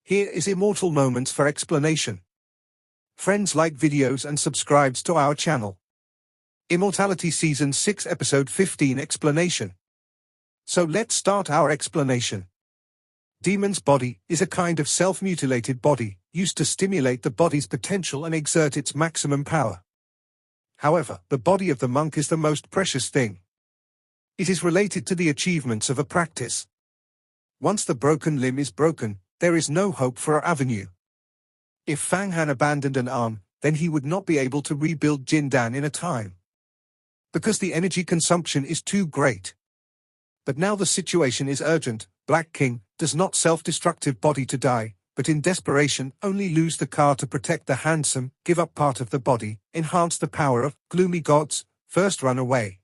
Here is Immortal Moments for explanation. Friends, like videos and subscribes to our channel. Immortality Season 6 Episode 15 Explanation. So let's start our explanation. Demon's body is a kind of self-mutilated body, used to stimulate the body's potential and exert its maximum power. However, the body of the monk is the most precious thing. It is related to the achievements of a practice. Once the broken limb is broken, there is no hope for an avenue. If Fang Han abandoned an arm, then he would not be able to rebuild Jindan in a time, because the energy consumption is too great. But now the situation is urgent. Black King does not self-destructive body to die, but in desperation only lose the car to protect the handsome, give up part of the body, enhance the power of gloomy gods, first run away.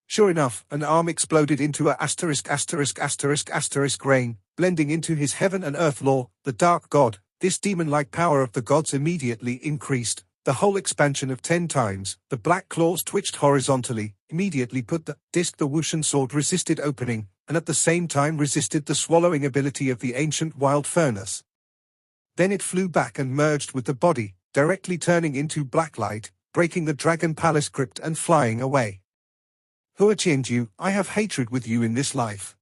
Sure enough, an arm exploded into a ****** rain, blending into his heaven and earth law, the dark god. This demon-like power of the gods immediately increased, the whole expansion of 10 times. The black claws twitched horizontally, immediately put the disc the Wushan sword resisted opening, and at the same time resisted the swallowing ability of the ancient wild furnace. Then it flew back and merged with the body, directly turning into black light, breaking the dragon palace crypt and flying away. Huaqianju, I have hatred with you in this life.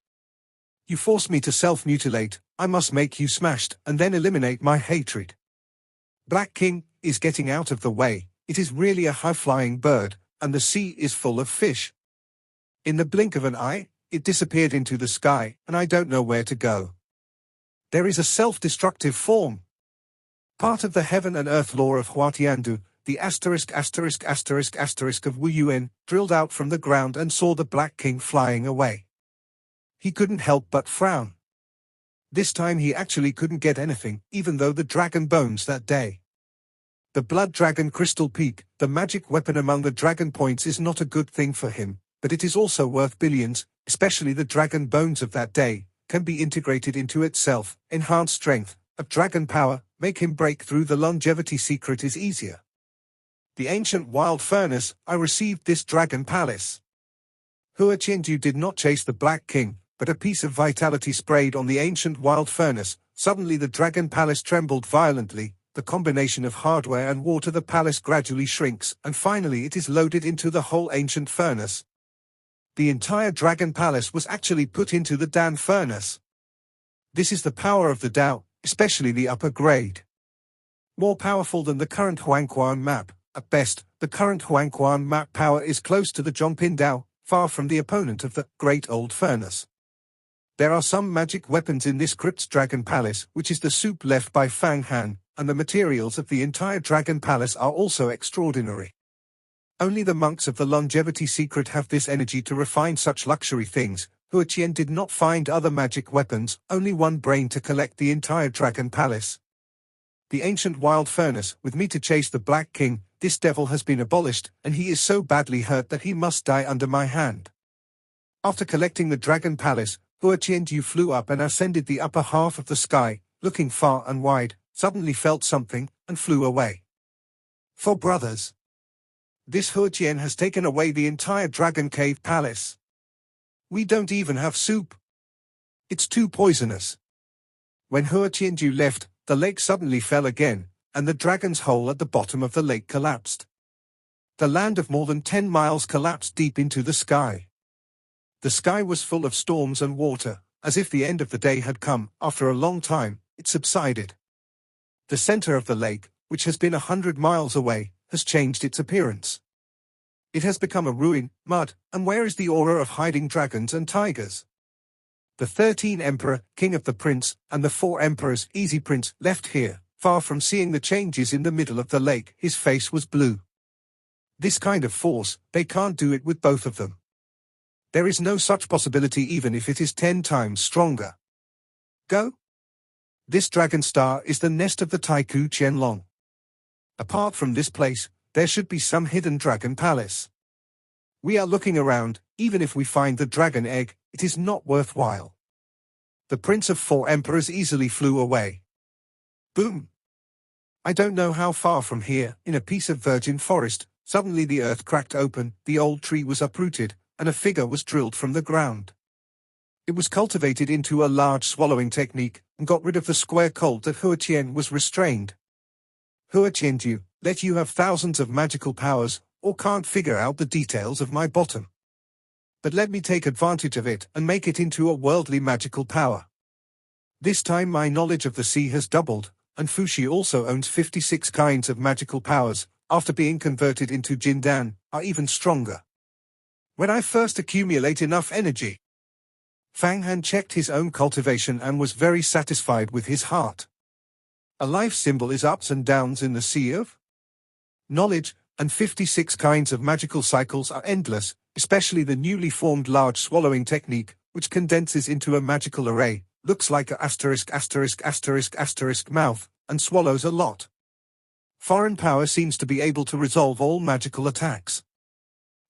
You force me to self-mutilate, I must make you smashed and then eliminate my hatred. Black King is getting out of the way. It is really a high-flying bird, and the sea is full of fish. In the blink of an eye, it disappeared into the sky, and I don't know where to go. There is a self-destructive form. Part of the heaven and earth law of Huatiandu, the ****** of Wu Yuan, drilled out from the ground and saw the Black King flying away. He couldn't help but frown. This time he actually couldn't get anything, even though the dragon bones that day. The blood dragon crystal peak, the magic weapon among the dragon points, is not a good thing for him, but it is also worth billions, especially the dragon bones of that day, can be integrated into itself, enhance strength of dragon power, make him break through. The longevity secret is easier. The ancient wild furnace, I received this dragon palace. Huaqianju did not chase the Black King, but a piece of vitality sprayed on the ancient wild furnace. Suddenly the dragon palace trembled violently. The combination of hardware and water, the palace gradually shrinks, and finally it is loaded into the whole ancient furnace. The entire dragon palace was actually put into the Dan furnace. This is the power of the Dao, especially the upper grade. More powerful than the current Huang Kuan map. At best, the current Huang Kuan map power is close to the Zhongpin Dao, far from the opponent of the Great Old Furnace. There are some magic weapons in this crypt's dragon palace, which is the soup left by Fang Han, and the materials of the entire dragon palace are also extraordinary. Only the monks of the longevity secret have this energy to refine such luxury things. Huaqian did not find other magic weapons, only one brain to collect the entire dragon palace. The ancient wild furnace, with me to chase the Black King, this devil has been abolished, and he is so badly hurt that he must die under my hand. After collecting the dragon palace, Huaqianju flew up and ascended the upper half of the sky, looking far and wide, suddenly felt something, and flew away. For brothers, this Huaqian has taken away the entire dragon cave palace. We don't even have soup. It's too poisonous. When Huaqianju left, the lake suddenly fell again, and the dragon's hole at the bottom of the lake collapsed. The land of more than 10 miles collapsed deep into the sky. The sky was full of storms and water, as if the end of the day had come. After a long time, it subsided. The center of the lake, which has been 100 miles away, has changed its appearance. It has become a ruin, mud, and where is the aura of hiding dragons and tigers? The 13 Emperor, King of the Prince, and the 4 Emperors, Easy Prince, left here. Far from seeing the changes in the middle of the lake, his face was blue. This kind of force, they can't do it with both of them. There is no such possibility even if it is 10 times stronger. Go? This dragon star is the nest of the Taiku Qianlong. Apart from this place, there should be some hidden dragon palace. We are looking around. Even if we find the dragon egg, it is not worthwhile. The Prince of 4 Emperors easily flew away. Boom! I don't know how far from here, in a piece of virgin forest, suddenly the earth cracked open, the old tree was uprooted, and a figure was drilled from the ground. It was cultivated into a large swallowing technique, and got rid of the square cold that Huatian was restrained. Huatian let you have thousands of magical powers, or can't figure out the details of my bottom. But let me take advantage of it and make it into a worldly magical power. This time my knowledge of the sea has doubled, and Fuxi also owns 56 kinds of magical powers, after being converted into Jindan, are even stronger. When I first accumulate enough energy. Fang Han checked his own cultivation and was very satisfied with his heart. A life symbol is ups and downs in the sea of knowledge, and 56 kinds of magical cycles are endless, especially the newly formed large swallowing technique, which condenses into a magical array, looks like a ****** mouth, and swallows a lot. Foreign power seems to be able to resolve all magical attacks.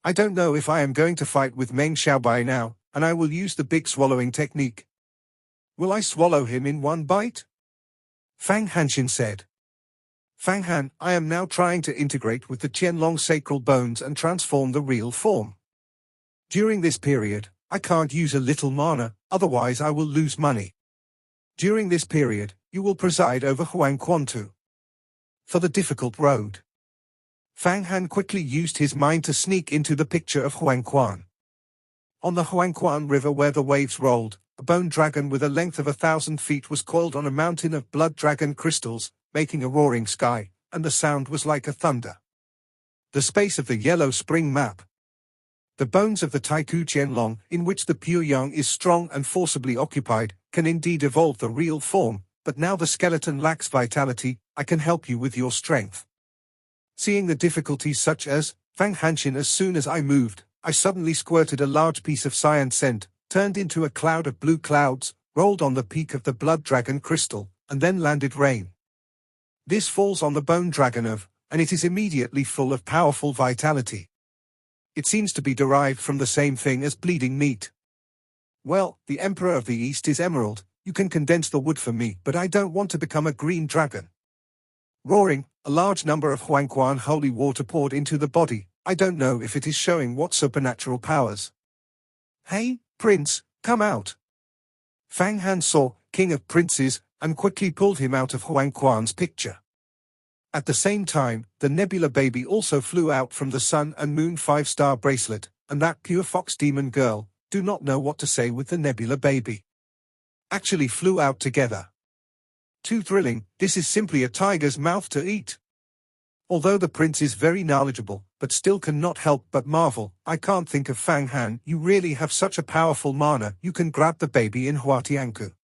I don't know if I am going to fight with Meng Xiaobai now, and I will use the big swallowing technique. Will I swallow him in one bite? Fang Hanshin said. Fang Han, I am now trying to integrate with the Qianlong sacral bones and transform the real form. During this period, I can't use a little mana, otherwise I will lose money. During this period, you will preside over Huang Kuan too. For the difficult road. Fang Han quickly used his mind to sneak into the picture of Huang Kuan. On the Huang Kuan River where the waves rolled, a bone dragon with a length of 1,000 feet was coiled on a mountain of blood dragon crystals, making a roaring sky, and the sound was like a thunder. The space of the yellow spring map. The bones of the Taiku Qianlong, in which the pure yang is strong and forcibly occupied, can indeed evolve the real form, but now the skeleton lacks vitality. I can help you with your strength. Seeing the difficulties such as Fang Hanshin, as soon as I moved, I suddenly squirted a large piece of cyan scent, turned into a cloud of blue clouds, rolled on the peak of the blood dragon crystal, and then landed rain. This falls on the bone dragon and it is immediately full of powerful vitality. It seems to be derived from the same thing as bleeding meat. Well, the Emperor of the East is Emerald, you can condense the wood for me, but I don't want to become a green dragon. Roaring, a large number of Huang Kuan holy water poured into the body. I don't know if it is showing what supernatural powers. Hey, Prince, come out. Fang Han saw, King of Princes, and quickly pulled him out of Huang Kuan's picture. At the same time, the Nebula Baby also flew out from the Sun and Moon 5-star bracelet, and that pure fox demon girl, do not know what to say with the Nebula Baby. Actually flew out together. Too thrilling, this is simply a tiger's mouth to eat. Although the prince is very knowledgeable, but still cannot help but marvel, I can't think of Fang Han, you really have such a powerful mana, you can grab the baby in Huatianku.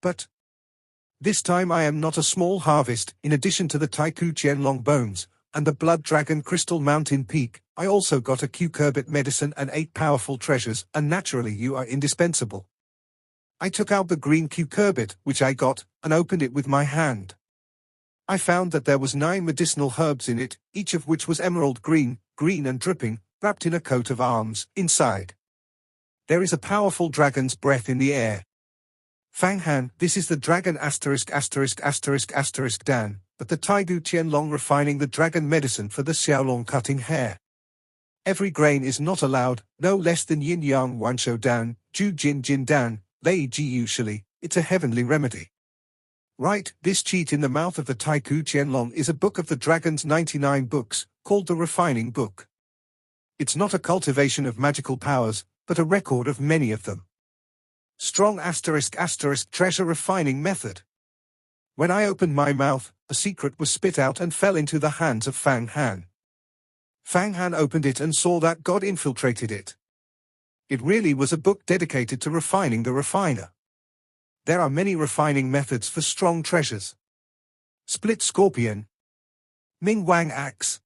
But this time I am not a small harvest. In addition to the Taiku Qianlong bones, and the blood dragon crystal mountain peak, I also got a cucurbit medicine and 8 powerful treasures, and naturally you are indispensable. I took out the green cucurbit, which I got, and opened it with my hand. I found that there was 9 medicinal herbs in it, each of which was emerald green, green and dripping, wrapped in a coat of arms, inside. There is a powerful dragon's breath in the air. Fang Han, this is the dragon ******* Dan, but the Taigu Qianlong refining the dragon medicine for the Xiaolong cutting hair. Every grain is not allowed, no less than yin yang wanshou dan, ju jin jin dan, lei ji usually, it's a heavenly remedy. Right, this cheat in the mouth of the Taiku Qianlong is a book of the dragon's 99 books, called the Refining Book. It's not a cultivation of magical powers, but a record of many of them. Strong **** treasure refining method. When I opened my mouth, a secret was spit out and fell into the hands of Fang Han. Fang Han opened it and saw that God infiltrated it. It really was a book dedicated to refining the refiner. There are many refining methods for strong treasures. Split scorpion. Ming Wang axe.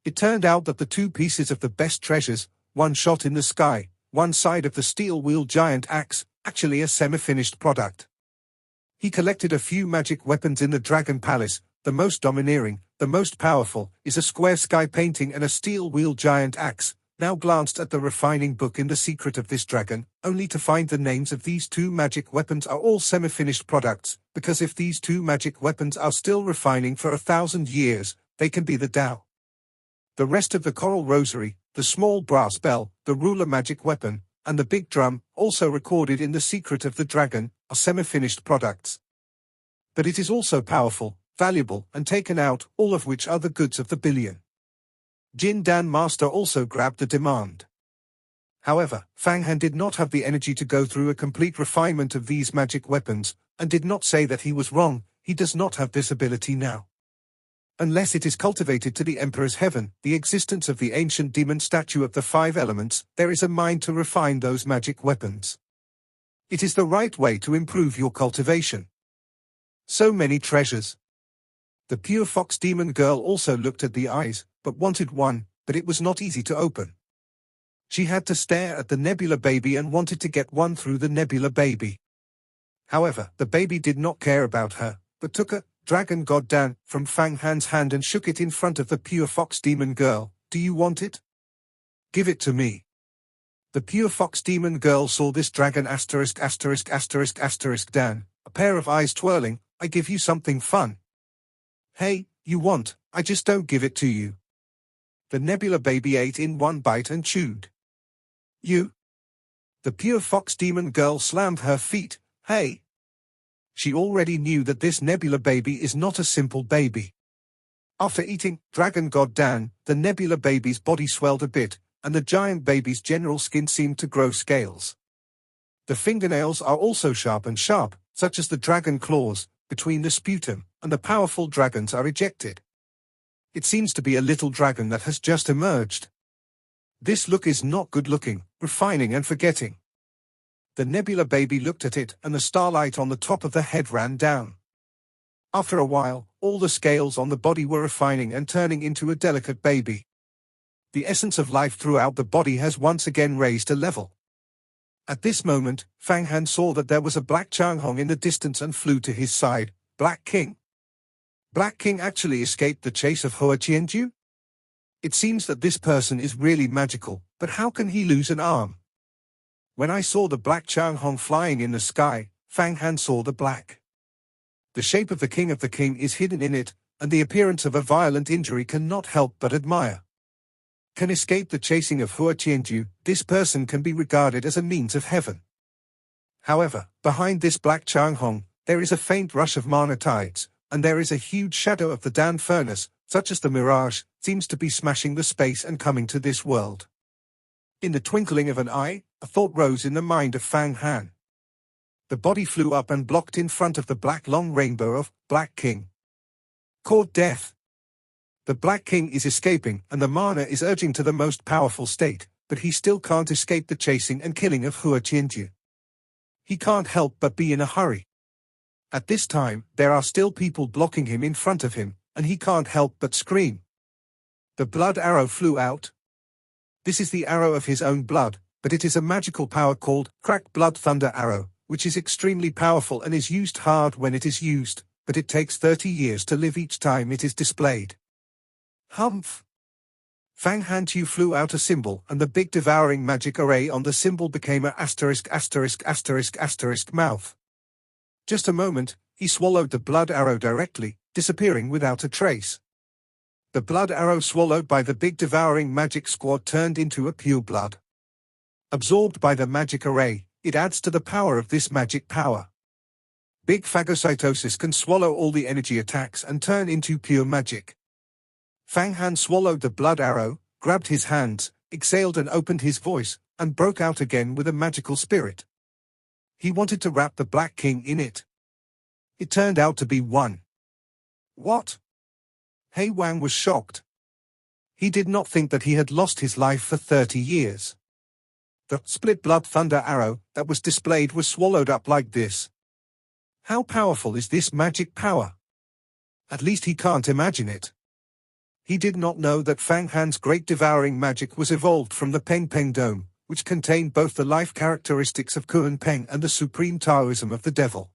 It turned out that the 2 pieces of the best treasures, one shot in the sky, one side of the steel wheel giant axe, actually a semi-finished product. He collected a few magic weapons in the Dragon Palace. The most domineering, the most powerful, is a square sky painting and a steel wheel giant axe. Now glanced at the refining book in the secret of this dragon, only to find the names of these 2 magic weapons are all semi-finished products, because if these 2 magic weapons are still refining for 1,000 years, they can be the Tao. The rest of the coral rosary, the small brass bell, the ruler magic weapon, and the big drum, also recorded in the Secret of the Dragon, are semi-finished products. But it is also powerful, valuable, and taken out, all of which are the goods of the billion. Jin Dan Master also grabbed the demand. However, Fang Han did not have the energy to go through a complete refinement of these magic weapons, and did not say that he was wrong. He does not have this ability now. Unless it is cultivated to the Emperor's heaven, the existence of the ancient demon statue of the 5 elements, there is a mind to refine those magic weapons. It is the right way to improve your cultivation. So many treasures. The pure fox demon girl also looked at the eyes, but wanted one, but it was not easy to open. She had to stare at the nebula baby and wanted to get one through the nebula baby. However, the baby did not care about her, but took a dragon god Dan from Fang Han's hand and shook it in front of the pure fox demon girl. Do you want it? Give it to me. The pure fox demon girl saw this dragon ****** Dan, a pair of eyes twirling. I give you something fun. Hey, you want, I just don't give it to you. The nebula baby ate in one bite and chewed. You? The pure fox demon girl slammed her feet. Hey! She already knew that this nebula baby is not a simple baby. After eating Dragon God Dan, the nebula baby's body swelled a bit, and the giant baby's general skin seemed to grow scales. The fingernails are also sharp and sharp, such as the dragon claws, between the sputum, and the powerful dragons are ejected. It seems to be a little dragon that has just emerged. This look is not good looking, refining and forgetting. The nebula baby looked at it, and the starlight on the top of the head ran down. After a while, all the scales on the body were refining and turning into a delicate baby. The essence of life throughout the body has once again raised a level. At this moment, Fang Han saw that there was a black Changhong in the distance and flew to his side. Black King. Black King actually escaped the chase of Hua Qianju? It seems that this person is really magical, but how can he lose an arm? When I saw the black Changhong flying in the sky, Fang Han saw the black. The shape of the king is hidden in it, and the appearance of a violent injury cannot help but admire. Can escape the chasing of Hua Qianju, this person can be regarded as a means of heaven. However, behind this black Changhong, there is a faint rush of mana tides, and there is a huge shadow of the Dan furnace, such as the mirage, seems to be smashing the space and coming to this world. In the twinkling of an eye, a thought rose in the mind of Fang Han. The body flew up and blocked in front of the black long rainbow of Black King. Caught death. The Black King is escaping, and the mana is urging to the most powerful state, but he still can't escape the chasing and killing of Hua Qianju. He can't help but be in a hurry. At this time, there are still people blocking him in front of him, and he can't help but scream. The blood arrow flew out. This is the arrow of his own blood, but it is a magical power called Crack Blood Thunder Arrow, which is extremely powerful and is used hard when it is used, but it takes 30 years to live each time it is displayed. Humph! Fang Han Tu flew out a symbol, and the big devouring magic array on the symbol became a ****** mouth. Just a moment, he swallowed the blood arrow directly, disappearing without a trace. The blood arrow swallowed by the big devouring magic squad turned into a pure blood. Absorbed by the magic array, it adds to the power of this magic power. Big phagocytosis can swallow all the energy attacks and turn into pure magic. Fang Han swallowed the blood arrow, grabbed his hands, exhaled and opened his voice, and broke out again with a magical spirit. He wanted to wrap the Black King in it. It turned out to be one. What? He Wang was shocked. He did not think that he had lost his life for 30 years. The split blood thunder arrow that was displayed was swallowed up like this. How powerful is this magic power? At least he can't imagine it. He did not know that Fang Han's great devouring magic was evolved from the Peng Peng Dome, which contained both the life characteristics of Kuan Peng and the supreme Taoism of the devil.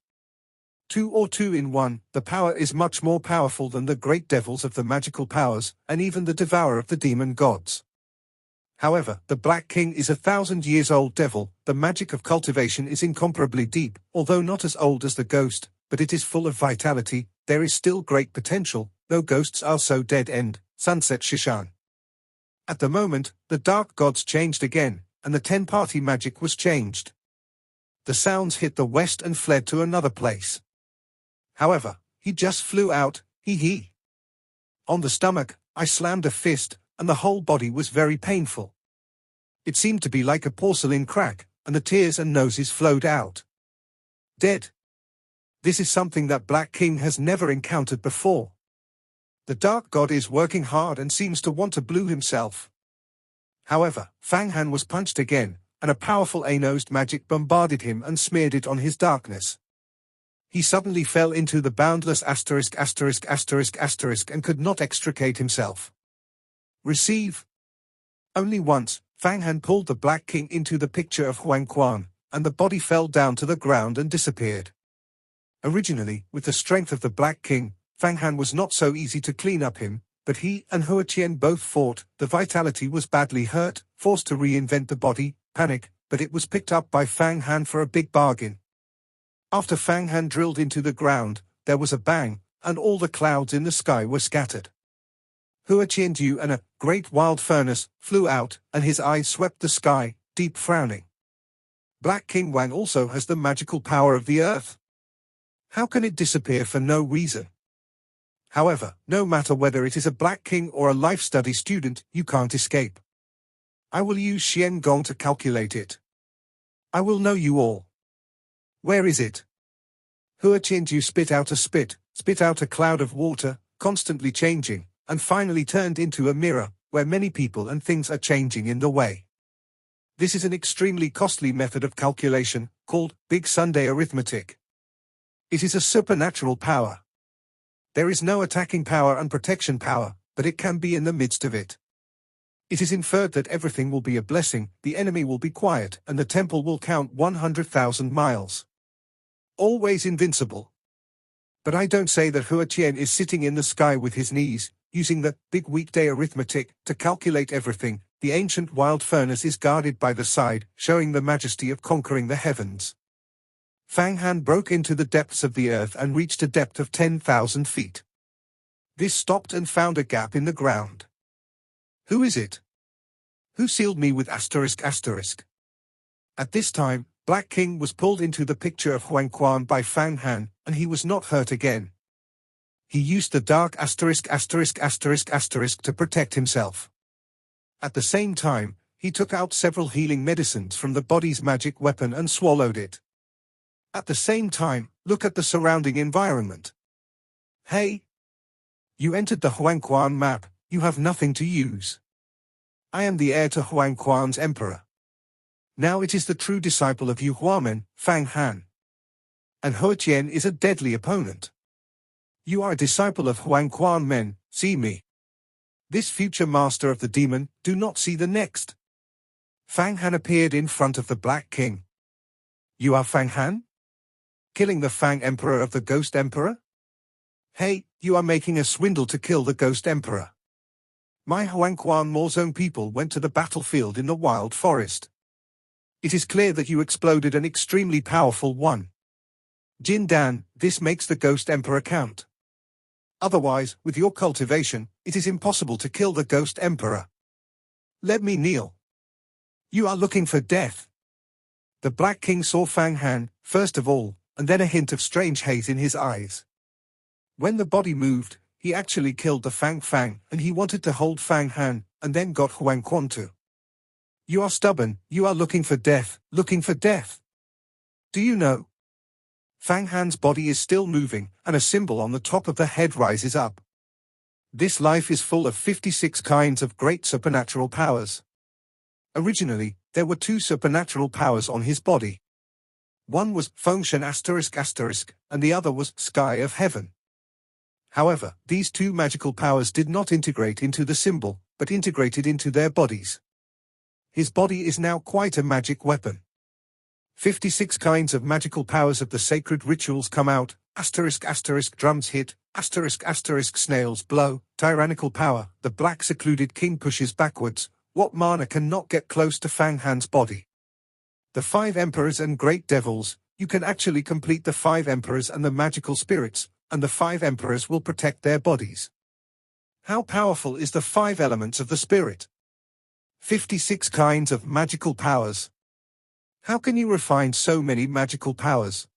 2 or 2 in 1, the power is much more powerful than the great devils of the magical powers, and even the devourer of the demon gods. However, the Black King is 1,000-years-old devil. The magic of cultivation is incomparably deep, although not as old as the ghost, but it is full of vitality. There is still great potential, though ghosts are so dead-end. Sunset Shishan. At the moment, the dark gods changed again. and the 10-party magic was changed. The sounds hit the west and fled to another place. However, he just flew out, hee. On the stomach, I slammed a fist, and the whole body was very painful. It seemed to be like a porcelain crack, and the tears and noses flowed out. Dead. This is something that Black King has never encountered before. The Dark God is working hard and seems to want to blow himself. However, Fang Han was punched again, and a powerful A-nosed magic bombarded him and smeared it on his darkness. He suddenly fell into the boundless ****** and could not extricate himself. Receive. Only once, Fang Han pulled the Black King into the picture of Huang Kuan, and the body fell down to the ground and disappeared. Originally, with the strength of the Black King, Fang Han was not so easy to clean up him, but he and Huang Kuan both fought. The vitality was badly hurt, forced to reinvent the body, panic, but it was picked up by Fang Han for a big bargain. After Fang Han drilled into the ground, there was a bang, and all the clouds in the sky were scattered. Huang Kuan and a great wild furnace flew out, and his eyes swept the sky, deep frowning. Black King Wang also has the magical power of the earth. How can it disappear for no reason? However, no matter whether it is a Black King or a life study student, you can't escape. I will use Shen Gong to calculate it. I will know you all. Where is it? Huang Kuan spit out a cloud of water, constantly changing, and finally turned into a mirror, where many people and things are changing in the way. This is an extremely costly method of calculation, called Big Sunday arithmetic. It is a supernatural power. There is no attacking power and protection power, but it can be in the midst of it. It is inferred that everything will be a blessing, the enemy will be quiet, and the temple will count 100,000 miles. Always invincible. But I don't say that Huang Kuan is sitting in the sky with his knees, using the big weekday arithmetic to calculate everything. The ancient wild furnace is guarded by the side, showing the majesty of conquering the heavens. Fang Han broke into the depths of the earth and reached a depth of 10,000 feet. This stopped and found a gap in the ground. Who is it? Who sealed me with ****? At this time, Black King was pulled into the picture of Huang Kuan by Fang Han, and he was not hurt again. He used the dark ***** to protect himself. At the same time, he took out several healing medicines from the body's magic weapon and swallowed it. At the same time, look at the surrounding environment. Hey! You entered the Huang Kuan map, you have nothing to use. I am the heir to Huang Kuan's emperor. Now it is the true disciple of Yu Huamen, Fang Han. And Huang Kuan is a deadly opponent. You are a disciple of Huang Kuan men, see me. This future master of the demon, do not see the next. Fang Han appeared in front of the Black King. You are Fang Han? Killing the Fang Emperor of the Ghost Emperor? Hey, you are making a swindle to kill the Ghost Emperor. My Huang Kuan Mo's own people went to the battlefield in the wild forest. It is clear that you exploded an extremely powerful one. Jin Dan, this makes the Ghost Emperor count. Otherwise, with your cultivation, it is impossible to kill the Ghost Emperor. Let me kneel. You are looking for death. The Black King saw Fang Han, first of all, and then a hint of strange haze in his eyes. When the body moved, he actually killed the Fang, and he wanted to hold Fang Han, and then got Huang Kuan too. You are stubborn, you are looking for death, Do you know? Fang Han's body is still moving, and a symbol on the top of the head rises up. This life is full of 56 kinds of great supernatural powers. Originally, there were 2 supernatural powers on his body. One was Feng Shen ****, and the other was Sky of Heaven. However, these 2 magical powers did not integrate into the symbol, but integrated into their bodies. His body is now quite a magic weapon. 56 kinds of magical powers of the sacred rituals come out, ***, drums hit, ***, snails blow, tyrannical power, the black secluded king pushes backwards, what mana cannot get close to Fang Han's body? The 5 emperors and great devils, you can actually complete the 5 emperors and the magical spirits, and the 5 emperors will protect their bodies. How powerful is the 5 elements of the spirit? 56 kinds of magical powers. How can you refine so many magical powers?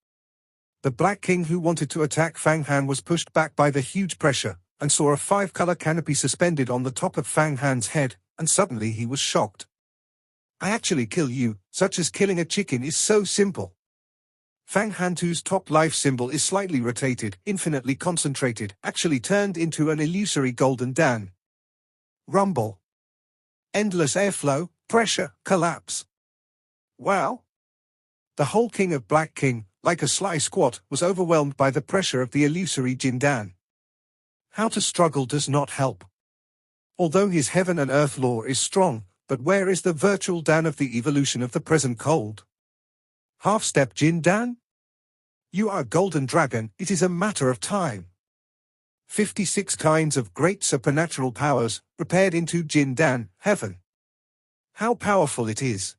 The Black King who wanted to attack Fang Han was pushed back by the huge pressure, and saw a 5-color canopy suspended on the top of Fang Han's head, and suddenly he was shocked. I actually kill you, such as killing a chicken is so simple. Fang Han2's top life symbol is slightly rotated, infinitely concentrated, actually turned into an illusory golden Dan. Rumble. Endless airflow, pressure, collapse. Wow. The whole King of Black King, like a sly squat, was overwhelmed by the pressure of the illusory Jindan. How to struggle does not help. Although his heaven and earth law is strong, but where is the virtual Dan of the evolution of the present cold? Half-step Jindan? You are a golden dragon, it is a matter of time. 56 kinds of great supernatural powers, prepared into Jindan, heaven. How powerful it is.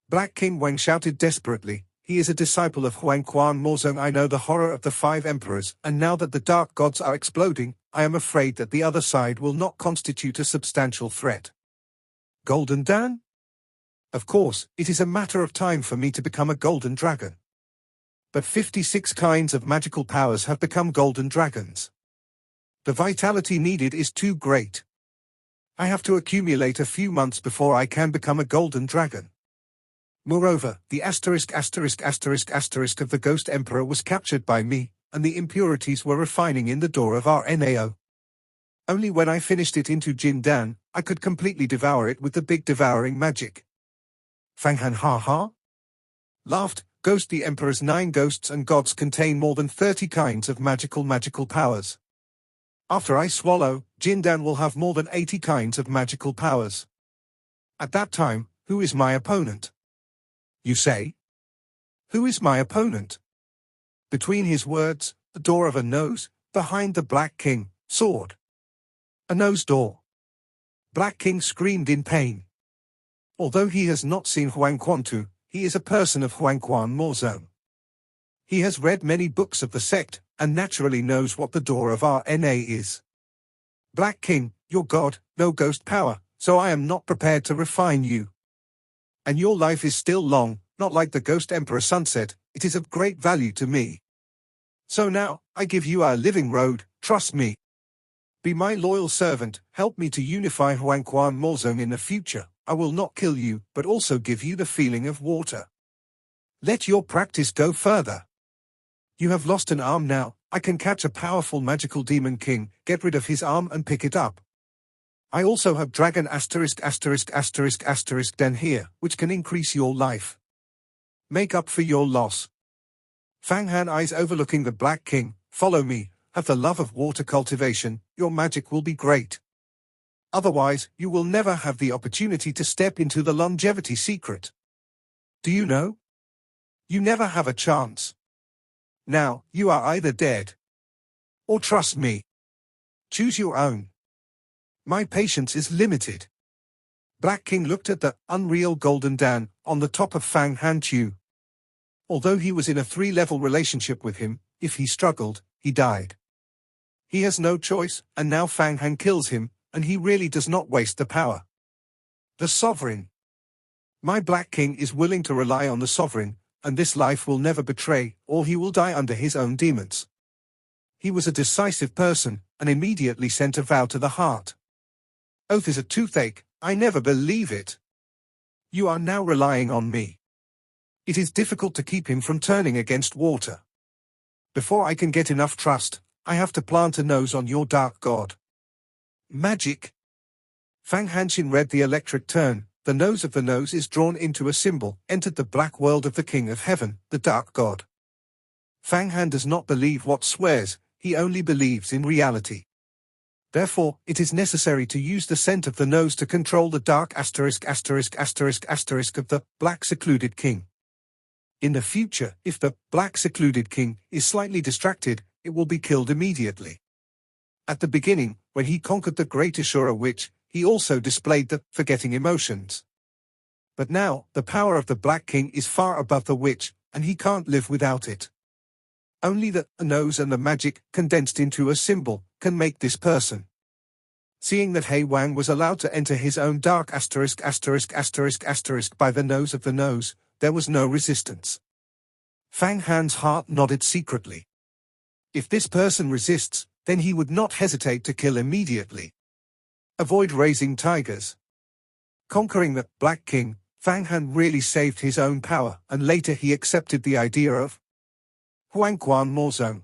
Black King Wang shouted desperately. He is a disciple of Huang Kuan. I know the horror of the 5 emperors, and now that the dark gods are exploding, I am afraid that the other side will not constitute a substantial threat. Golden Dan? Of course, it is a matter of time for me to become a golden dragon. But 56 kinds of magical powers have become golden dragons. The vitality needed is too great. I have to accumulate a few months before I can become a golden dragon. Moreover, the asterisk of the Ghost Emperor was captured by me, and the impurities were refining in the door of our NAO. Only when I finished it into Jindan, I could completely devour it with the big devouring magic. Fang Han ha. Laughed. Ghost. The Emperor's 9 ghosts and gods contain more than 30 kinds of magical powers. After I swallow, Jindan will have more than 80 kinds of magical powers. At that time, who is my opponent? You say? Who is my opponent? Between his words, the door of a nose, behind the Black King, sword. A nose door. Black King screamed in pain. Although he has not seen Huang Kuan, he is a person of Huang Kuan Morzone. He has read many books of the sect, and naturally knows what the door of our NA is. Black King, your god, no ghost power, so I am not prepared to refine you. And your life is still long, not like the Ghost Emperor Sunset, it is of great value to me. So now, I give you our living road, trust me. Be my loyal servant, help me to unify Huang Kuan Morzone in the future. I will not kill you, but also give you the feeling of water. Let your practice go further. You have lost an arm now, I can catch a powerful magical demon king, get rid of his arm and pick it up. I also have dragon den here, which can increase your life. Make up for your loss. Fang Han eyes overlooking the Black King, follow me, have the love of water cultivation, your magic will be great. Otherwise, you will never have the opportunity to step into the longevity secret. Do you know? You never have a chance. Now, you are either dead. Or trust me. Choose your own. My patience is limited. Black King looked at the unreal golden Dan on the top of Fang Han. Although he was in a 3-level relationship with him, if he struggled, he died. He has no choice, and now Fang Han kills him, and he really does not waste the power. The Sovereign. My Black King is willing to rely on the Sovereign, and this life will never betray, or he will die under his own demons. He was a decisive person, and immediately sent a vow to the heart. Oath is a toothache, I never believe it. You are now relying on me. It is difficult to keep him from turning against water. Before I can get enough trust, I have to plant a nose on your dark god. Magic. Fang Hanshin read the electric turn, the nose of the nose is drawn into a symbol, entered the black world of the King of Heaven, the dark god. Fang Han does not believe what swears, he only believes in reality. Therefore, it is necessary to use the scent of the nose to control the dark of the black secluded king. In the future, if the black secluded king is slightly distracted, it will be killed immediately. At the beginning, when he conquered the great Ashura witch, he also displayed the forgetting emotions. But now, the power of the Black King is far above the witch, and he can't live without it. Only the nose and the magic, condensed into a symbol, can make this person. Seeing that Huang was allowed to enter his own dark ***** by the nose of the nose, there was no resistance. Fang Han's heart nodded secretly. If this person resists, then he would not hesitate to kill immediately. Avoid raising tigers. Conquering the Black King, Fang Han really saved his own power, and later he accepted the idea of Huang Kuan Morzone.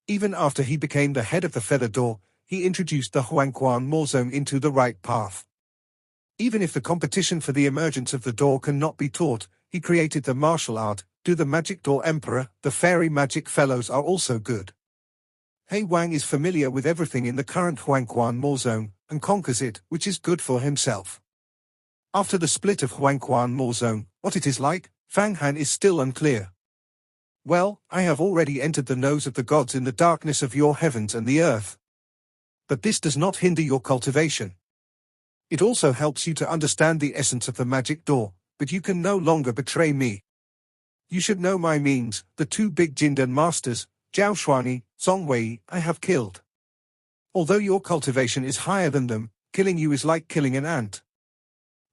Even after he became the head of the Feather Door, he introduced the Huang Kuan Morzone into the right path. Even if the competition for the emergence of the door cannot be taught, he created the martial art. Do the Magic Door Emperor, the Fairy Magic Fellows are also good. Huang is familiar with everything in the current Huang Kuan Morzone, and conquers it, which is good for himself. After the split of Huang Kuan Morzone, what it is like, Fang Han is still unclear. Well, I have already entered the nose of the gods in the darkness of your heavens and the earth. But this does not hinder your cultivation. It also helps you to understand the essence of the magic door, but you can no longer betray me. You should know my means. The two big Jindan masters, Zhao Shuani, Song Wei, I have killed. Although your cultivation is higher than them, killing you is like killing an ant.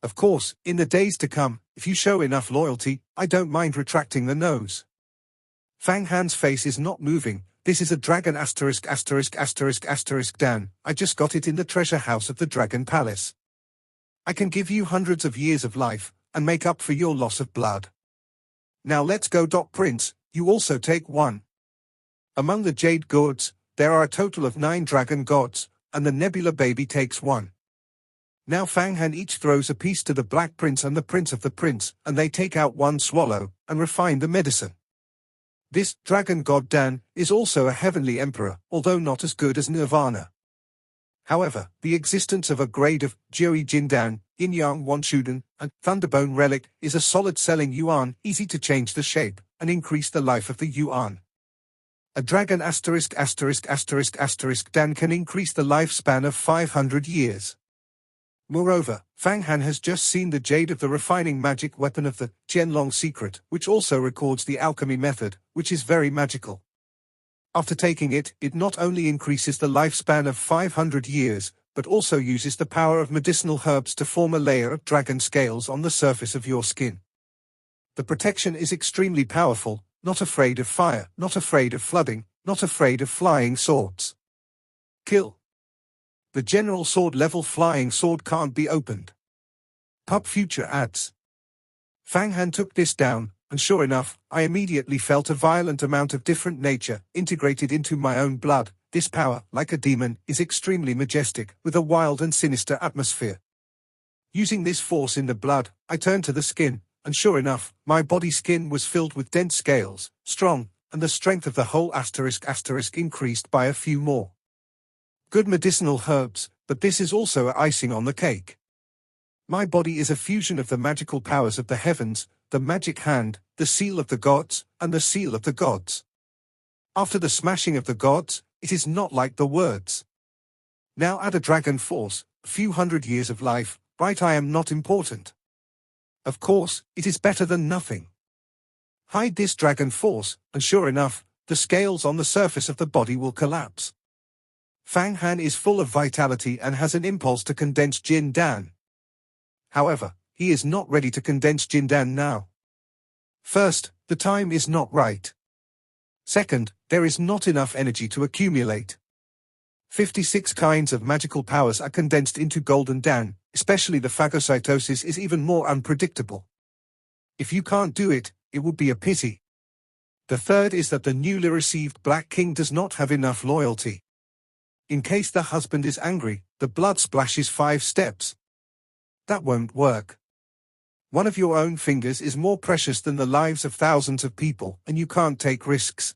Of course, in the days to come, if you show enough loyalty, I don't mind retracting the nose. Fang Han's face is not moving. This is a dragon ******** Dan. I just got it in the treasure house of the Dragon Palace. I can give you hundreds of years of life, and make up for your loss of blood. Now let's go. Prince, you also take one. Among the Jade Gods, there are a total of 9 dragon gods, and the Nebula Baby takes one. Now Fang Han each throws a piece to the Black Prince and the Prince of the Prince, and they take out one swallow, and refine the medicine. This dragon god Dan is also a heavenly emperor, although not as good as Nirvana. However, the existence of a grade of Jiui Jindan, Yin Yang Wanshudan, and Thunderbone relic is a solid selling yuan, easy to change the shape, and increase the life of the yuan. A dragon ***** Dan can increase the lifespan of 500 years. Moreover, Fang Han has just seen the jade of the refining magic weapon of the Jianlong secret, which also records the alchemy method, which is very magical. After taking it, it not only increases the lifespan of 500 years, but also uses the power of medicinal herbs to form a layer of dragon scales on the surface of your skin. The protection is extremely powerful, not afraid of fire, not afraid of flooding, not afraid of flying swords. Kill. The general sword level flying sword can't be opened. Pub Future adds. Fang Han took this down, and sure enough, I immediately felt a violent amount of different nature integrated into my own blood. This power, like a demon, is extremely majestic, with a wild and sinister atmosphere. Using this force in the blood, I turned to the skin, and sure enough, my body skin was filled with dense scales, strong, and the strength of the whole *** increased by a few more. Good medicinal herbs, but this is also icing on the cake. My body is a fusion of the magical powers of the heavens, the magic hand, the seal of the gods, and the seal of the gods. After the smashing of the gods, it is not like the words. Now add a dragon force, a few hundred years of life, right? I am not important. Of course, it is better than nothing. Hide this dragon force, and sure enough, the scales on the surface of the body will collapse. Fang Han is full of vitality and has an impulse to condense Jin Dan. However, he is not ready to condense Jindan now. First, the time is not right. Second, there is not enough energy to accumulate. 56 kinds of magical powers are condensed into Golden Dan, especially the phagocytosis is even more unpredictable. If you can't do it, it would be a pity. The third is that the newly received Black King does not have enough loyalty. In case the husband is angry, the blood splashes 5 steps. That won't work. One of your own fingers is more precious than the lives of thousands of people, and you can't take risks.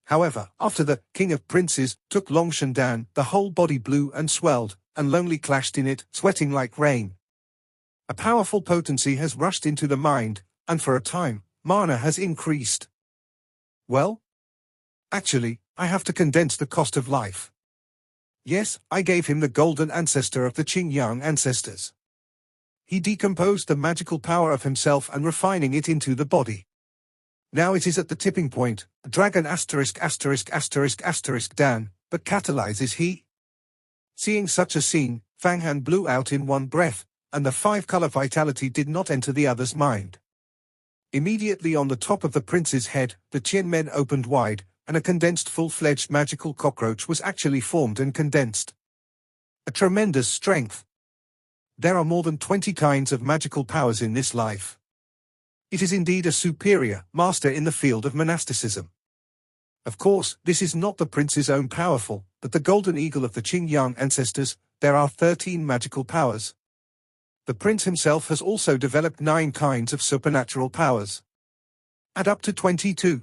However, after the King of Princes took Longshan Dan, the whole body blew and swelled, and Lonely clashed in it, sweating like rain. A powerful potency has rushed into the mind, and for a time, mana has increased. Well? Actually, I have to condense the cost of life. Yes, I gave him the golden ancestor of the Qingyang ancestors. He decomposed the magical power of himself and refining it into the body. Now it is at the tipping point, a dragon ***** Dan, but catalyzes he? Seeing such a scene, Fang Han blew out in one breath, and the five-color vitality did not enter the other's mind. Immediately on the top of the prince's head, the chin men opened wide, and a condensed full-fledged magical cockroach was actually formed and condensed. A tremendous strength. There are more than 20 kinds of magical powers in this life. It is indeed a superior master in the field of monasticism. Of course, this is not the prince's own powerful, but the golden eagle of the Qingyang ancestors. There are 13 magical powers. The prince himself has also developed 9 kinds of supernatural powers. Add up to 22.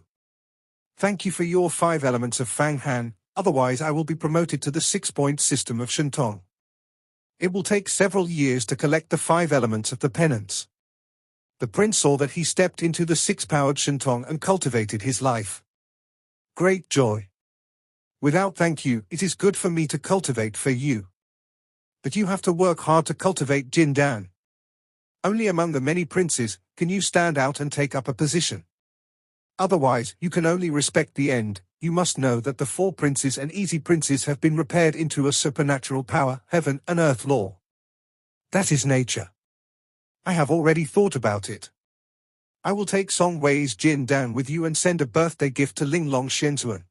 Thank you for your 5 elements of Fang Han, otherwise I will be promoted to the 6-point system of Shentong. It will take several years to collect the 5 elements of the penance. The prince saw that he stepped into the 6-powered Shentong and cultivated his life. Great joy. Without thank you, it is good for me to cultivate for you. But you have to work hard to cultivate Jindan. Only among the many princes can you stand out and take up a position. Otherwise, you can only respect the end. You must know that the 4 princes and easy princes have been repaired into a supernatural power, heaven and earth law. That is nature. I have already thought about it. I will take Song Wei's Jindan with you and send a birthday gift to Linglong Shenzhuan.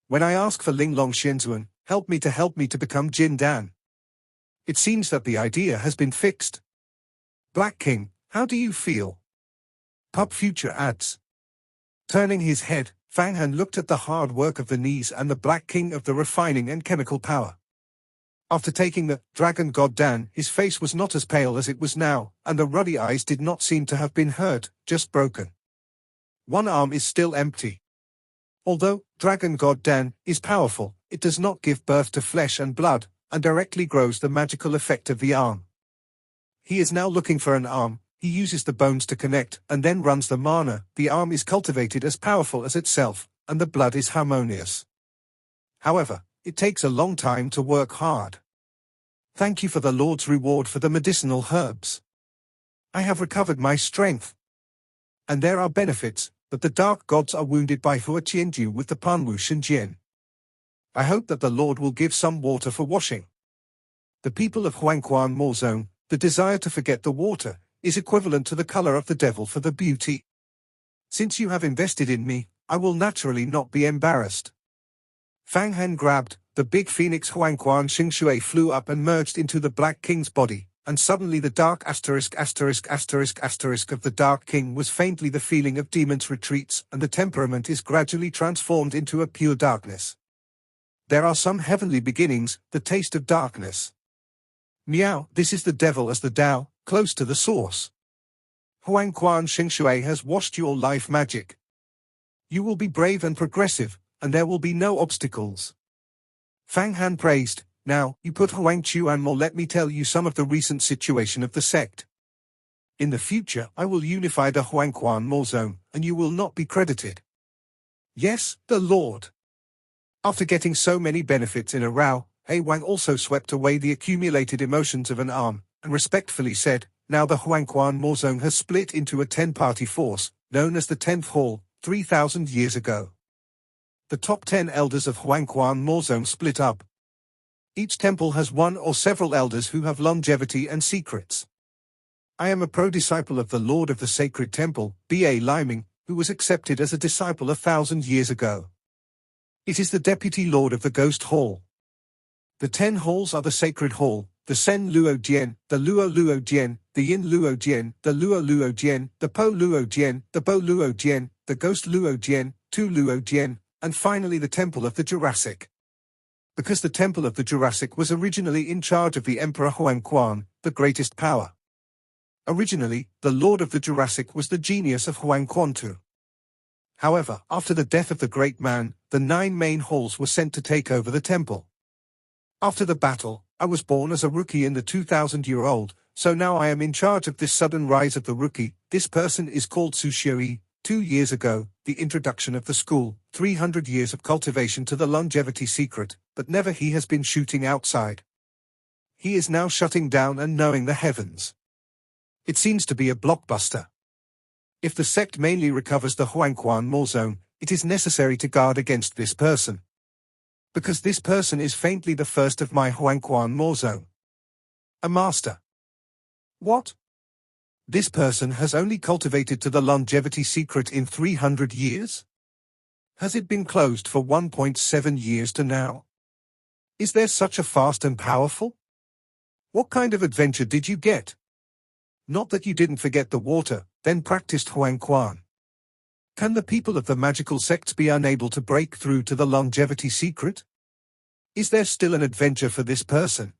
When I ask for Linglong Shenzhuan, help me to become Jindan. It seems that the idea has been fixed. Black King, how do you feel? Pup Future adds. Turning his head, Fang Han looked at the hard work of the knees and the Black King of the refining and chemical power. After taking the Dragon God Dan, his face was not as pale as it was now, and the ruddy eyes did not seem to have been hurt, just broken. One arm is still empty. Although Dragon God Dan is powerful, it does not give birth to flesh and blood, and directly grows the magical effect of the arm. He is now looking for an arm. He uses the bones to connect, and then runs the mana. The arm is cultivated as powerful as itself, and the blood is harmonious. However, it takes a long time to work hard. Thank you for the Lord's reward for the medicinal herbs. I have recovered my strength. And there are benefits, but the dark gods are wounded by Hua Qianju with the Panwu Shenjian. I hope that the Lord will give some water for washing. The people of Huang Kuan Mo Zone, the desire to forget the water, is equivalent to the color of the devil for the beauty. Since you have invested in me, I will naturally not be embarrassed. Fang Han grabbed the big phoenix. Huang Kuan Xingshui flew up and merged into the Black King's body, and suddenly the dark **** of the Dark King was faintly the feeling of demons retreats, and the temperament is gradually transformed into a pure darkness. There are some heavenly beginnings, the taste of darkness. Meow, this is the devil as the Tao, close to the source. Huang Kuan Xingshui has washed your life magic. You will be brave and progressive, and there will be no obstacles. Fang Han praised. Now, you put Huang Chuan Mo. Let me tell you some of the recent situation of the sect. In the future, I will unify the Huang Kuan Mo zone, and you will not be credited. Yes, the Lord. After getting so many benefits in a row, He Wang also swept away the accumulated emotions of an arm, and respectfully said, now the Huang Kuan Mo zone has split into a 10-party force, known as the 10th Hall, 3,000 years ago. The top 10 elders of Huang Kuan Mo zone split up. Each temple has one or several elders who have longevity and secrets. I am a pro-disciple of the Lord of the Sacred Temple, B.A. Liming, who was accepted as a disciple 1,000 years ago. It is the Deputy Lord of the Ghost Hall. The 10 halls are the Sacred Hall, the Sen Luo Jian, the Luo Luo Jian, the Yin Luo Jian, the Luo Luo Jian, the Po Luo Jian, the Bo Luo Jian, the Ghost Luo Jian, Tu Luo Jian, and finally the Temple of the Jurassic. Because the Temple of the Jurassic was originally in charge of the Emperor Huang Kuan, the greatest power. Originally, the Lord of the Jurassic was the genius of Huang Kuan too. However, after the death of the great man, the 9 main halls were sent to take over the temple. After the battle, I was born as a rookie in the 2,000-year-old, so now I am in charge of this sudden rise of the rookie. This person is called Su Xiui. 2 years ago, the introduction of the school, 300 years of cultivation to the longevity secret, but never he has been shooting outside. He is now shutting down and knowing the heavens. It seems to be a blockbuster. If the sect mainly recovers the Huang Kuan Mo zone, it is necessary to guard against this person. Because this person is faintly the first of my Huang Kuan more zone. A master. What? This person has only cultivated to the longevity secret in 300 years? Has it been closed for 1.7 years to now? Is there such a fast and powerful? What kind of adventure did you get? Not that you didn't forget the water, then practiced Huang Kuan. Can the people of the magical sects be unable to break through to the longevity secret? Is there still an adventure for this person?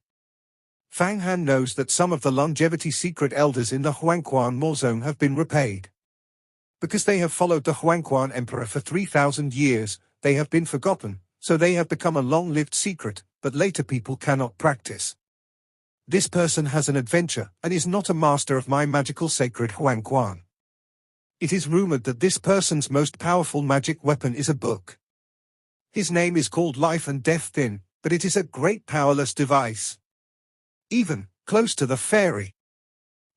Fang Han knows that some of the longevity secret elders in the Huang Kuan more zone have been repaid. Because they have followed the Huang Kuan emperor for 3,000 years, they have been forgotten, so they have become a long-lived secret, but later people cannot practice. This person has an adventure, and is not a master of my magical sacred Huang Kuan. It is rumored that this person's most powerful magic weapon is a book. His name is called Life and Death Thin, but it is a great powerless device. Even close to the fairy.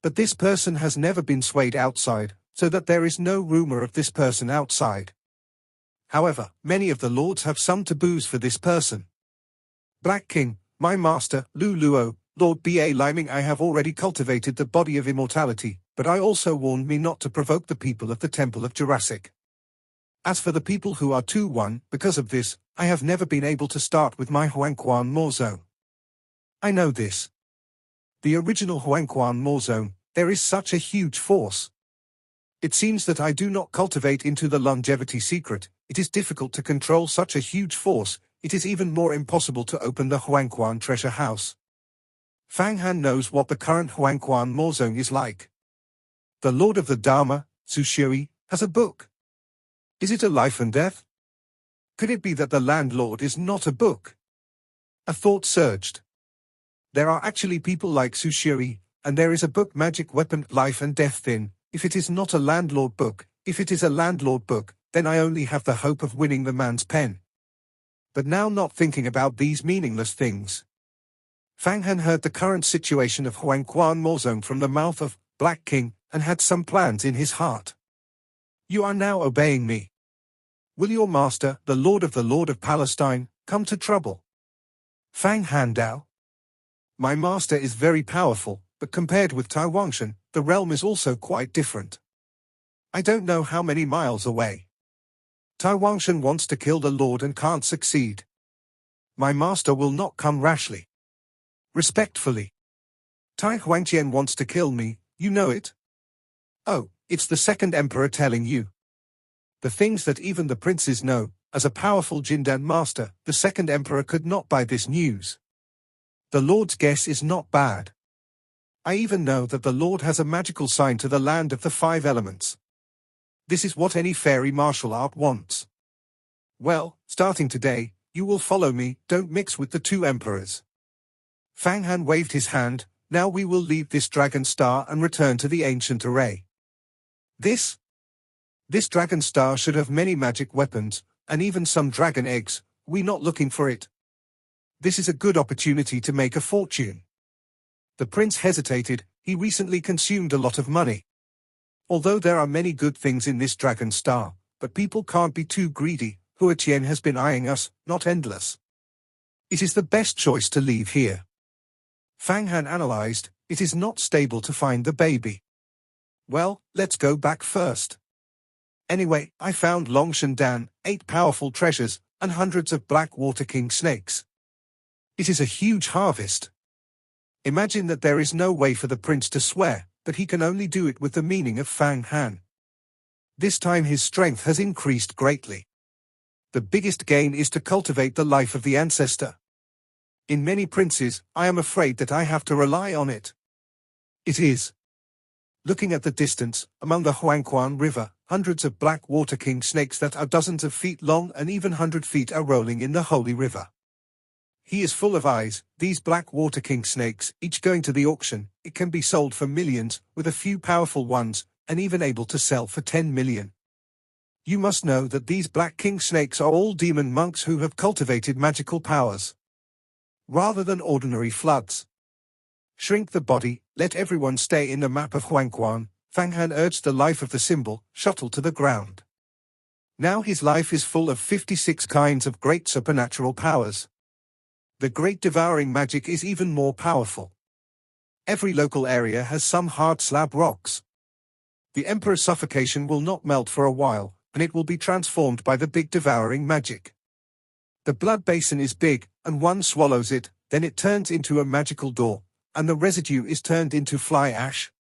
But this person has never been swayed outside, so that there is no rumor of this person outside. However, many of the lords have some taboos for this person. Black King, my master, Lu Luo, Lord B.A. Liming, I have already cultivated the body of immortality, but I also warned me not to provoke the people of the Temple of Jurassic. As for the people who are 2-1, because of this, I have never been able to start with my Huang Kuan more zone. I know this. The original Huang Kuan more zone, there is such a huge force. It seems that I do not cultivate into the longevity secret. It is difficult to control such a huge force. It is even more impossible to open the Huang Kuan treasure house. Fang Han knows what the current Huang Kuan more zone is like. The Lord of the Dharma, Sushui, has a book. Is it a life and death? Could it be that the landlord is not a book? A thought surged. There are actually people like Sushui, and there is a book magic weapon Life and Death Thin. If it is not a landlord book, if it is a landlord book, then I only have the hope of winning the man's pen. But now not thinking about these meaningless things. Fang Han heard the current situation of Huang Kuan more zone from the mouth of Black King, and had some plans in his heart. You are now obeying me. Will your master, the Lord of Palestine, come to trouble? Fang Han Dao. My master is very powerful, but compared with Tai Wangshan, the realm is also quite different. I don't know how many miles away. Tai Wangshan wants to kill the Lord and can't succeed. My master will not come rashly. Respectfully. Tai Huangqian wants to kill me, you know it? Oh, it's the second emperor telling you. The things that even the princes know, as a powerful Jindan master, the second emperor could not buy this news. The Lord's guess is not bad. I even know that the Lord has a magical sign to the land of the 5 elements. This is what any fairy martial art wants. Well, starting today, you will follow me, don't mix with the 2 emperors. Fang Han waved his hand, now we will leave this dragon star and return to the ancient array. This dragon star should have many magic weapons, and even some dragon eggs, we not looking for it. This is a good opportunity to make a fortune. The prince hesitated, he recently consumed a lot of money. Although there are many good things in this dragon star, but people can't be too greedy, Hua Qian has been eyeing us, not endless. It is the best choice to leave here. Fang Han analyzed, it is not stable to find the baby. Well, let's go back first. Anyway, I found Longshan Dan, 8 powerful treasures, and hundreds of black water king snakes. It is a huge harvest. Imagine that there is no way for the prince to swear, but he can only do it with the meaning of Fang Han. This time his strength has increased greatly. The biggest gain is to cultivate the life of the ancestor. In many princes, I am afraid that I have to rely on it. It is. Looking at the distance, among the Huang Kuan River, hundreds of black water king snakes that are dozens of feet long and even 100 feet are rolling in the holy river. He is full of eyes, these black water king snakes, each going to the auction. It can be sold for millions, with a few powerful ones, and even able to sell for 10 million. You must know that these black king snakes are all demon monks who have cultivated magical powers. Rather than ordinary floods. Shrink the body, let everyone stay in the map of Huang Kuan. Fang Han urged the life of the symbol, shuttle to the ground. Now his life is full of 56 kinds of great supernatural powers. The great devouring magic is even more powerful. Every local area has some hard slab rocks. The Emperor's suffocation will not melt for a while, and it will be transformed by the big devouring magic. The blood basin is big, and one swallows it, then it turns into a magical door, and the residue is turned into fly ash.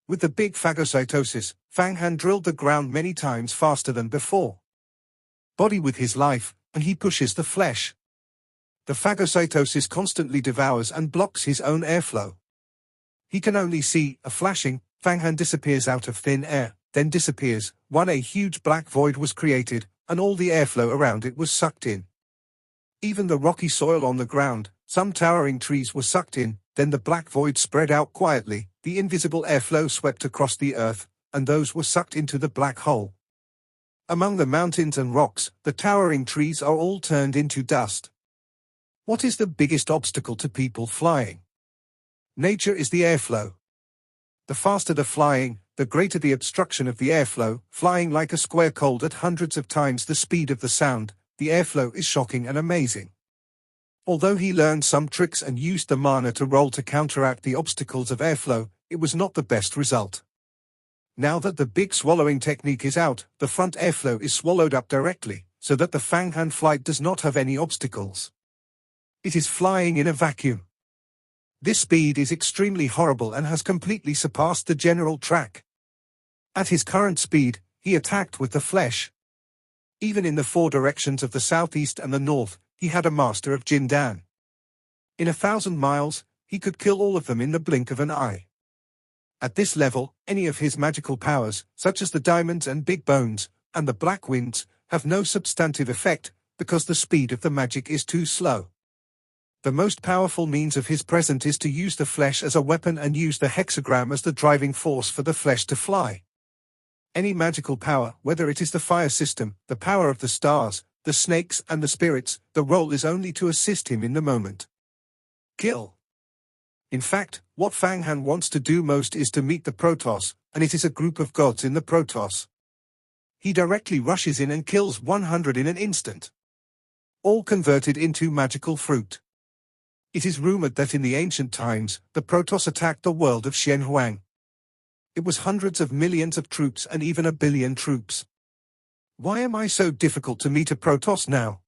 With the big phagocytosis, Fang Han drilled the ground many times faster than before. Body with his life, and he pushes the flesh. The phagocytosis constantly devours and blocks his own airflow. He can only see a flashing. Fang Han disappears out of thin air, then disappears. A huge black void was created, and all the airflow around it was sucked in. Even the rocky soil on the ground, some towering trees were sucked in, then the black void spread out quietly, the invisible airflow swept across the earth, and those were sucked into the black hole. Among the mountains and rocks, the towering trees are all turned into dust. What is the biggest obstacle to people flying? Nature is the airflow. The faster the flying, the greater the obstruction of the airflow. Flying like a square cold at hundreds of times the speed of the sound, the airflow is shocking and amazing. Although he learned some tricks and used the mana to roll to counteract the obstacles of airflow, it was not the best result. Now that the big swallowing technique is out, the front airflow is swallowed up directly, so that the Fang Han flight does not have any obstacles. It is flying in a vacuum. This speed is extremely horrible and has completely surpassed the general track. At his current speed, he attacked with the flesh. Even in the 4 directions of the southeast and the north, he had a master of Jindan. In 1,000 miles, he could kill all of them in the blink of an eye. At this level, any of his magical powers, such as the diamonds and big bones, and the black winds, have no substantive effect, because the speed of the magic is too slow. The most powerful means of his present is to use the flesh as a weapon and use the hexagram as the driving force for the flesh to fly. Any magical power, whether it is the fire system, the power of the stars, the snakes and the spirits, the role is only to assist him in the moment. Kill. In fact, what Fang Han wants to do most is to meet the Protoss, and it is a group of gods in the Protoss. He directly rushes in and kills 100 in an instant. All converted into magical fruit. It is rumored that in the ancient times, the Protoss attacked the world of Shen Huang. It was hundreds of millions of troops and even 1 billion troops. Why am I so difficult to meet a Protoss now?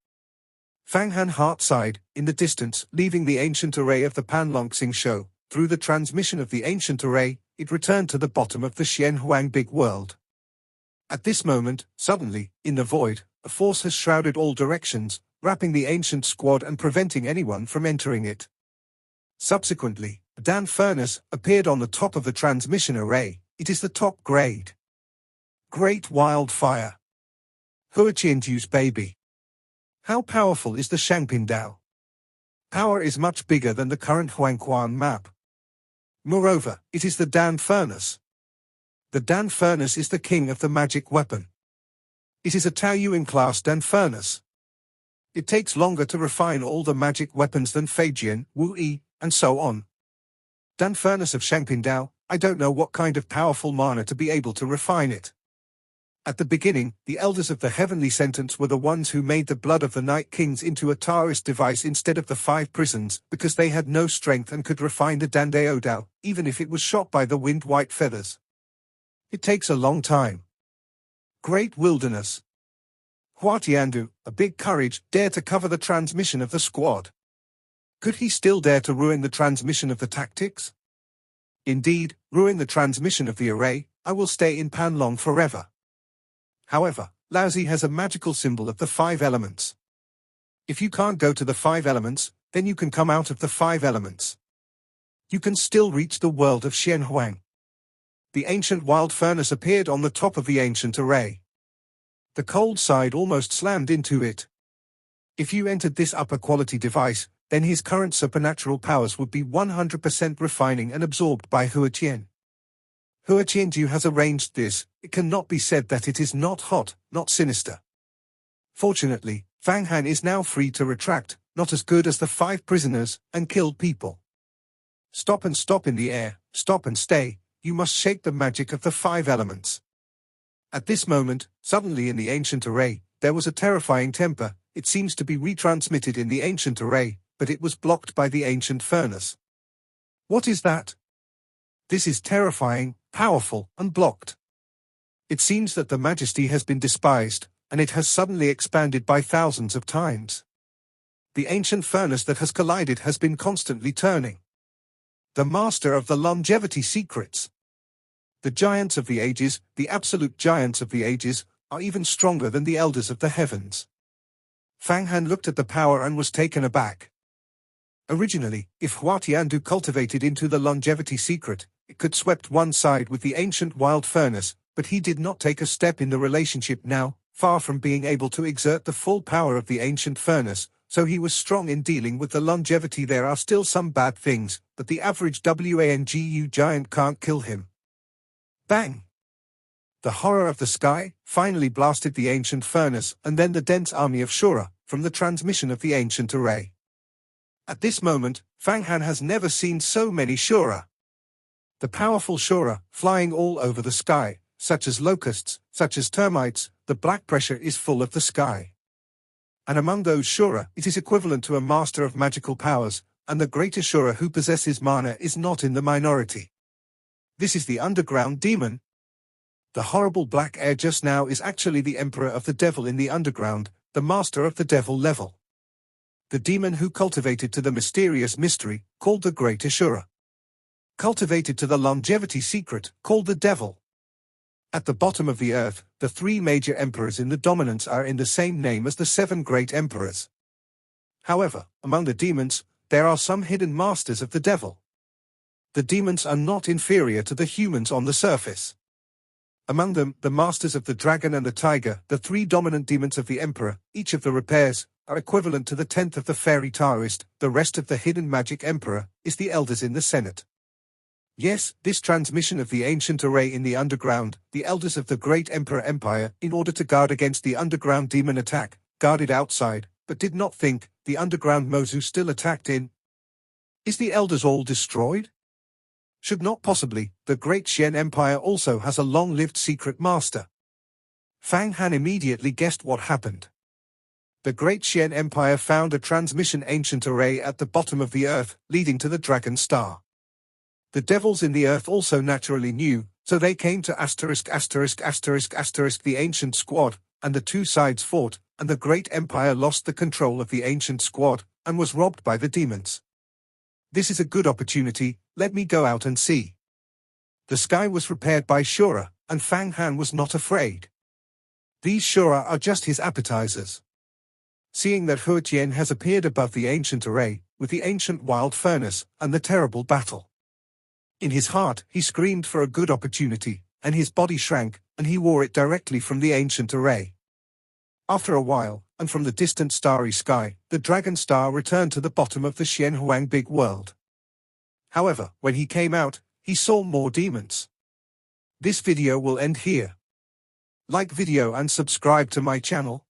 Fang Han heart sighed, in the distance, leaving the ancient array of the Panlongxing show. Through the transmission of the ancient array, it returned to the bottom of the Shen Huang big world. At this moment, suddenly, in the void, a force has shrouded all directions, wrapping the ancient squad and preventing anyone from entering it. Subsequently, a Dan furnace appeared on the top of the transmission array. It is the top grade. Great wildfire. Huaqianju's baby. How powerful is the Shangpindao? Power is much bigger than the current Huang Kuan map. Moreover, it is the Dan furnace. The Dan furnace is the king of the magic weapon. It is a Taoyuan class Dan furnace. It takes longer to refine all the magic weapons than Feijian, Wu Yi, and so on. Dan furnace of Shangpindao, I don't know what kind of powerful mana to be able to refine it. At the beginning, the elders of the heavenly sentence were the ones who made the blood of the Night Kings into a Taoist device instead of the 5 prisons, because they had no strength and could refine the Dandao Dao, even if it was shot by the wind white feathers. It takes a long time. Great wilderness. Huatiandu, a big courage, dared to cover the transmission of the squad. Could he still dare to ruin the transmission of the tactics? Indeed, ruin the transmission of the array, I will stay in Panlong forever. However, Laozi has a magical symbol of the 5 elements. If you can't go to the 5 elements, then you can come out of the 5 elements. You can still reach the world of Shen Huang. The ancient wild furnace appeared on the top of the ancient array. The cold side almost slammed into it. If you entered this upper quality device, then his current supernatural powers would be 100% refining and absorbed by Huaqian. Huaqianju has arranged this. It cannot be said that it is not hot, not sinister. Fortunately, Fang Han is now free to retract, not as good as the 5 prisoners, and kill people. Stop and stop in the air, stop and stay, you must shake the magic of the 5 elements. At this moment, suddenly in the ancient array, there was a terrifying temper. It seems to be retransmitted in the ancient array, but it was blocked by the ancient furnace. What is that? This is terrifying, powerful, and blocked. It seems that the majesty has been despised, and it has suddenly expanded by thousands of times. The ancient furnace that has collided has been constantly turning. The master of the longevity secrets. The giants of the ages, the absolute giants of the ages, are even stronger than the elders of the heavens. Fang Han looked at the power and was taken aback. Originally, if Hua Tiandu cultivated into the longevity secret, it could swept one side with the ancient wild furnace, but he did not take a step in the relationship now, far from being able to exert the full power of the ancient furnace, so he was strong in dealing with the longevity. There are still some bad things, but the average Wangu giant can't kill him. Bang! The horror of the sky finally blasted the ancient furnace and then the dense army of Shura, from the transmission of the ancient array. At this moment, Fang Han has never seen so many Shura. The powerful Shura, flying all over the sky, such as locusts, such as termites, the black pressure is full of the sky. And among those Shura, it is equivalent to a master of magical powers, and the great Shura who possesses mana is not in the minority. This is the underground demon. The horrible black air just now is actually the emperor of the devil in the underground, the master of the devil level. The demon who cultivated to the mysterious mystery, called the Great Ashura. Cultivated to the longevity secret, called the devil. At the bottom of the earth, the three major emperors in the dominance are in the same name as the seven great emperors. However, among the demons, there are some hidden masters of the devil. The demons are not inferior to the humans on the surface. Among them, the masters of the dragon and the tiger, the three dominant demons of the emperor, each of the repairs, are equivalent to the 10th of the fairy Taoist. The rest of the hidden magic emperor is the elders in the Senate. Yes, this transmission of the ancient array in the underground, the elders of the great emperor empire, in order to guard against the underground demon attack, guarded outside, but did not think, the underground Mozu still attacked in. Is the elders all destroyed? Should not possibly, the great Shen empire also has a long-lived secret master. Fang Han immediately guessed what happened. The great Shen empire found a transmission ancient array at the bottom of the earth, leading to the dragon star. The devils in the earth also naturally knew, so they came to the ancient squad, and the two sides fought, and the great empire lost the control of the ancient squad, and was robbed by the demons. This is a good opportunity, let me go out and see. The sky was repaired by Shura, and Fang Han was not afraid. These Shura are just his appetizers. Seeing that Hua Tian has appeared above the ancient array, with the ancient wild furnace, and the terrible battle. In his heart, he screamed for a good opportunity, and his body shrank, and he wore it directly from the ancient array. After a while, and from the distant starry sky, the dragon star returned to the bottom of the Shen Huang big world. However, when he came out, he saw more demons. This video will end here. Like video and subscribe to my channel.